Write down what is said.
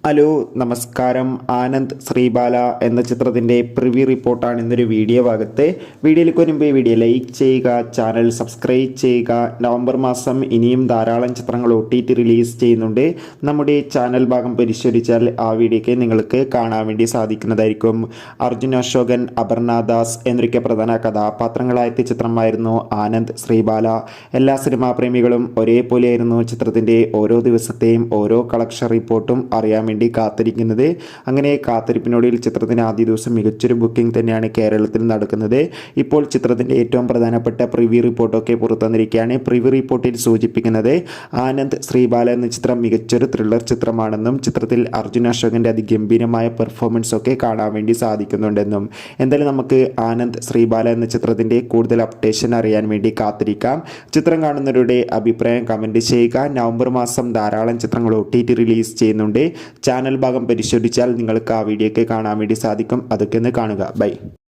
Hello നമസ്കാരം. ആനന്ദ് ശ്രീബാല എന്ന ചിത്രത്തിൻ്റെ പ്രിവ്യൂ റിപ്പോർട്ടാണ് ഇന്നൊരു വീഡിയോ ഭാഗത്ത്. വീഡിയോയിലേക്ക് വരുമ്പോൾ ഈ വീഡിയോ ലൈക്ക് ചെയ്യുക, ചാനൽ സബ്സ്ക്രൈബ് ചെയ്യുക. നവംബർ മാസം ഇനിയും ധാരാളം ചിത്രങ്ങൾ OTT റിലീസ് ചെയ്യുന്നുണ്ട്. നമ്മുടെ ചാനൽ ഭാഗം പരിശോധിച്ചാൽ ആ വീഡിയോയ്ക്ക് നിങ്ങൾക്ക് കാണാൻ വേണ്ടി സാധിക്കുന്നതായിരിക്കും. അർജുൻ അശോകൻ, അപർണ ദാസ് എന്നൊക്കെ പ്രധാന കഥാപാത്രങ്ങളായെത്തിയ ചിത്രമായിരുന്നു ആനന്ദ് ശ്രീബാല. എല്ലാ സിനിമാ പ്രേമികളും ഒരേപോലെയായിരുന്നു ചിത്രത്തിൻ്റെ ഓരോ ദിവസത്തെയും ഓരോ കളക്ഷൻ റിപ്പോർട്ടും അറിയാൻ വേണ്ടി കാത്തിരിക്കുന്നത്. അങ്ങനെ കാത്തിരിപ്പിനൊടുവിൽ ചിത്രത്തിന് ആദ്യ ദിവസം മികച്ചൊരു ബുക്കിംഗ് തന്നെയാണ് കേരളത്തിൽ നടക്കുന്നത്. ഇപ്പോൾ ചിത്രത്തിൻ്റെ ഏറ്റവും പ്രധാനപ്പെട്ട പ്രിവ്യൂ റിപ്പോർട്ടൊക്കെ പുറത്തുവന്നിരിക്കുകയാണ്. പ്രിവ്യൂ റിപ്പോർട്ടിൽ സൂചിപ്പിക്കുന്നത് ആനന്ദ് ശ്രീബാല എന്ന ചിത്രം മികച്ചൊരു ത്രില്ലർ ചിത്രമാണെന്നും ചിത്രത്തിൽ അർജുൻ അശോകൻ്റെ അതിഗംഭീരമായ പെർഫോമൻസ് ഒക്കെ കാണാൻ വേണ്ടി സാധിക്കുന്നുണ്ടെന്നും. എന്തായാലും നമുക്ക് ആനന്ദ് ശ്രീബാല എന്ന ചിത്രത്തിൻ്റെ കൂടുതൽ അപ്ഡേഷൻ അറിയാൻ വേണ്ടി കാത്തിരിക്കാം. ചിത്രം കാണുന്നവരുടെ അഭിപ്രായം കമൻറ്റ് ചെയ്യുക. നവംബർ മാസം ധാരാളം ചിത്രങ്ങൾ OTT റിലീസ് ചെയ്യുന്നുണ്ട്. ചാനൽ ഭാഗം പരിശോധിച്ചാൽ നിങ്ങൾക്ക് ആ വീഡിയോയ്ക്ക് കാണാൻ വേണ്ടി സാധിക്കും. അതൊക്കെ ഒന്ന് കാണുക. ബൈ.